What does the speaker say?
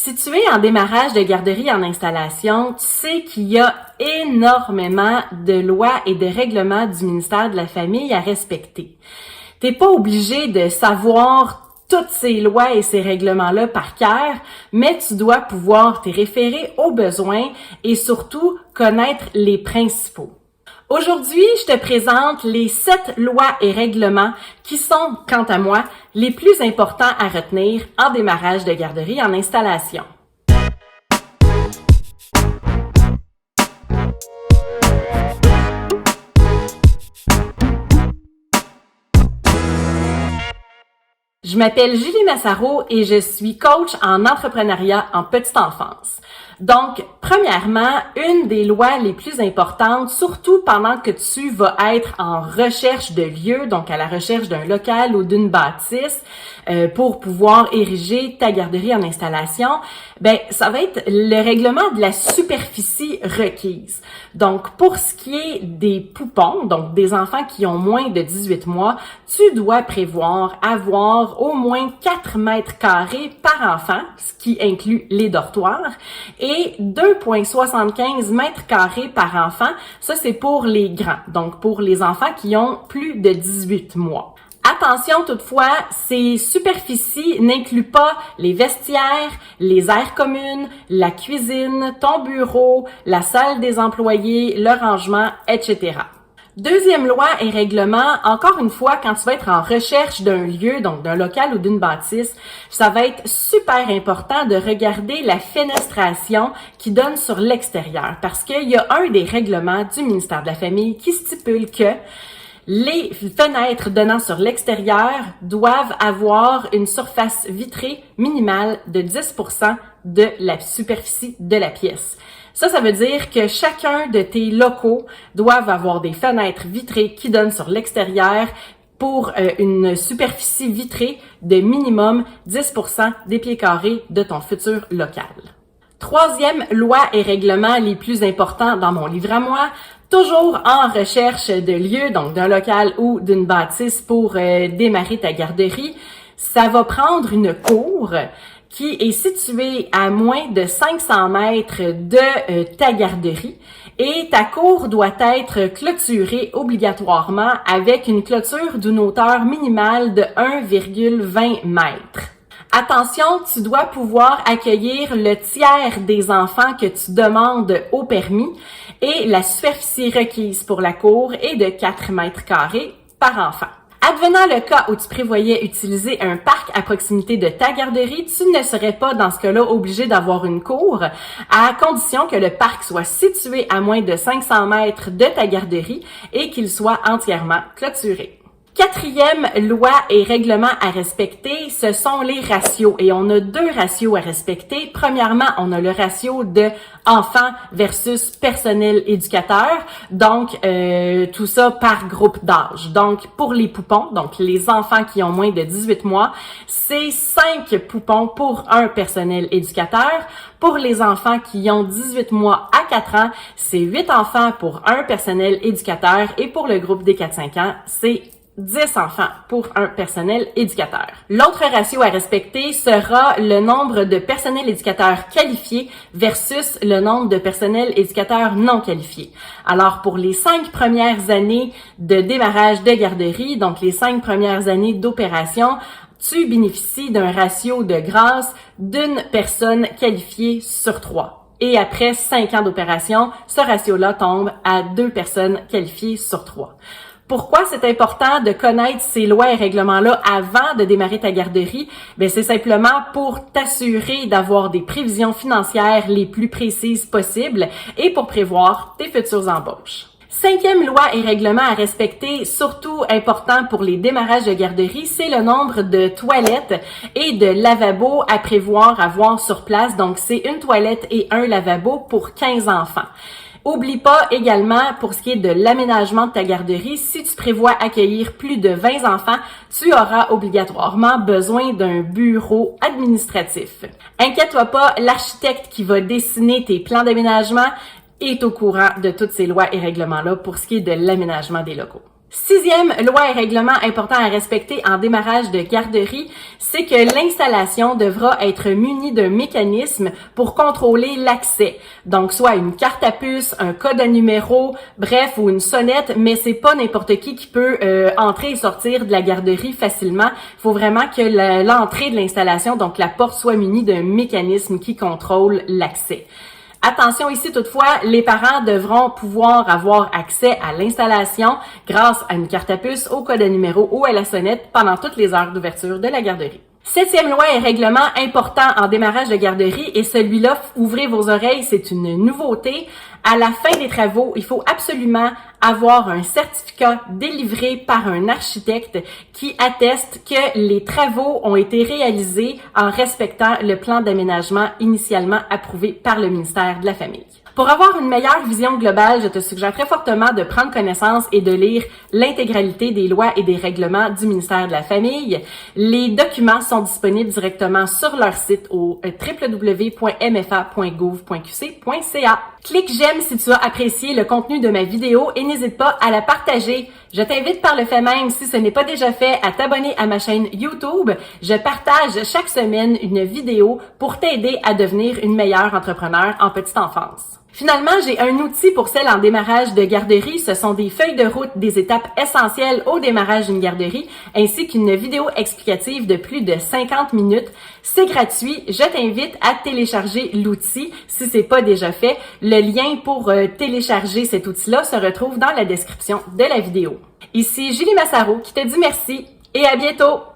Si tu es en démarrage de garderie en installation, tu sais qu'il y a énormément de lois et de règlements du ministère de la Famille à respecter. T'es pas obligé de savoir toutes ces lois et ces règlements-là par cœur, mais tu dois pouvoir t'y référer aux besoins et surtout connaître les principaux. Aujourd'hui, je te présente les 7 lois et règlements qui sont, quant à moi, les plus importants à retenir en démarrage de garderie en installation. Je m'appelle Julie Massaro et je suis coach en entrepreneuriat en petite enfance. Donc, premièrement, une des lois les plus importantes, surtout pendant que tu vas être en recherche de lieu, donc à la recherche d'un local ou d'une bâtisse, pour pouvoir ériger ta garderie en installation, ça va être le règlement de la superficie requise. Donc, pour ce qui est des poupons, donc des enfants qui ont moins de 18 mois, tu dois prévoir avoir au moins 4 mètres carrés par enfant, ce qui inclut les dortoirs, et 2,75 mètres carrés par enfant. Ça, c'est pour les grands, donc pour les enfants qui ont plus de 18 mois. Attention toutefois, ces superficies n'incluent pas les vestiaires, les aires communes, la cuisine, ton bureau, la salle des employés, le rangement, etc. Deuxième loi et règlement, encore une fois, quand tu vas être en recherche d'un lieu, donc d'un local ou d'une bâtisse, ça va être super important de regarder la fenestration qui donne sur l'extérieur, parce qu'il y a un des règlements du ministère de la Famille qui stipule que les fenêtres donnant sur l'extérieur doivent avoir une surface vitrée minimale de 10% de la superficie de la pièce. Ça veut dire que chacun de tes locaux doivent avoir des fenêtres vitrées qui donnent sur l'extérieur pour une superficie vitrée de minimum 10% des pieds carrés de ton futur local. Troisième loi et règlement les plus importants dans mon livre à moi, toujours en recherche de lieu, donc d'un local ou d'une bâtisse pour démarrer ta garderie, ça va prendre une cour qui est située à moins de 500 mètres de ta garderie et ta cour doit être clôturée obligatoirement avec une clôture d'une hauteur minimale de 1,20 mètres. Attention, tu dois pouvoir accueillir le tiers des enfants que tu demandes au permis et la superficie requise pour la cour est de 4 mètres carrés par enfant. Advenant le cas où tu prévoyais utiliser un parc à proximité de ta garderie, tu ne serais pas dans ce cas-là obligé d'avoir une cour, à condition que le parc soit situé à moins de 500 mètres de ta garderie et qu'il soit entièrement clôturé. Quatrième loi et règlement à respecter, ce sont les ratios. Et on a 2 ratios à respecter. Premièrement, on a le ratio de enfants versus personnel éducateur. Donc, tout ça par groupe d'âge. Donc, pour les poupons, donc les enfants qui ont moins de 18 mois, c'est 5 poupons pour un personnel éducateur. Pour les enfants qui ont 18 mois à 4 ans, c'est 8 enfants pour un personnel éducateur. Et pour le groupe des 4-5 ans, c'est 10 enfants pour un personnel éducateur. L'autre ratio à respecter sera le nombre de personnels éducateurs qualifiés versus le nombre de personnels éducateurs non qualifiés. Alors, pour les 5 premières années de démarrage de garderie, donc les 5 premières années d'opération, tu bénéficies d'un ratio de grâce d'une personne qualifiée sur 3. Et après 5 ans d'opération, ce ratio-là tombe à 2 personnes qualifiées sur 3. Pourquoi c'est important de connaître ces lois et règlements-là avant de démarrer ta garderie? C'est simplement pour t'assurer d'avoir des prévisions financières les plus précises possibles et pour prévoir tes futures embauches. 5e loi et règlement à respecter, surtout important pour les démarrages de garderie, c'est le nombre de toilettes et de lavabos à prévoir avoir sur place. Donc, c'est une toilette et un lavabo pour 15 enfants. Oublie pas également, pour ce qui est de l'aménagement de ta garderie, si tu prévois accueillir plus de 20 enfants, tu auras obligatoirement besoin d'un bureau administratif. Inquiète-toi pas, l'architecte qui va dessiner tes plans d'aménagement est au courant de toutes ces lois et règlements-là pour ce qui est de l'aménagement des locaux. Sixième loi et règlement important à respecter en démarrage de garderie, c'est que l'installation devra être munie d'un mécanisme pour contrôler l'accès. Donc, soit une carte à puce, un code à numéro, bref, ou une sonnette, mais c'est pas n'importe qui peut entrer et sortir de la garderie facilement. Il faut vraiment que l'entrée de l'installation, donc la porte, soit munie d'un mécanisme qui contrôle l'accès. Attention ici toutefois, les parents devront pouvoir avoir accès à l'installation grâce à une carte à puce, au code à numéro ou à la sonnette pendant toutes les heures d'ouverture de la garderie. Septième loi et règlement important en démarrage de garderie, et celui-là, ouvrez vos oreilles, c'est une nouveauté. À la fin des travaux, il faut absolument avoir un certificat délivré par un architecte qui atteste que les travaux ont été réalisés en respectant le plan d'aménagement initialement approuvé par le ministère de la Famille. Pour avoir une meilleure vision globale, je te suggère très fortement de prendre connaissance et de lire l'intégralité des lois et des règlements du ministère de la Famille. Les documents sont disponibles directement sur leur site au www.mfa.gouv.qc.ca. Clique j'aime si tu as apprécié le contenu de ma vidéo et n'hésite pas à la partager. Je t'invite par le fait même, si ce n'est pas déjà fait, à t'abonner à ma chaîne YouTube. Je partage chaque semaine une vidéo pour t'aider à devenir une meilleure entrepreneur en petite enfance. Finalement, j'ai un outil pour celles en démarrage de garderie. Ce sont des feuilles de route des étapes essentielles au démarrage d'une garderie, ainsi qu'une vidéo explicative de plus de 50 minutes. C'est gratuit. Je t'invite à télécharger l'outil si c'est pas déjà fait. Le lien pour télécharger cet outil-là se retrouve dans la description de la vidéo. Ici Julie Massaro qui te dit merci et à bientôt!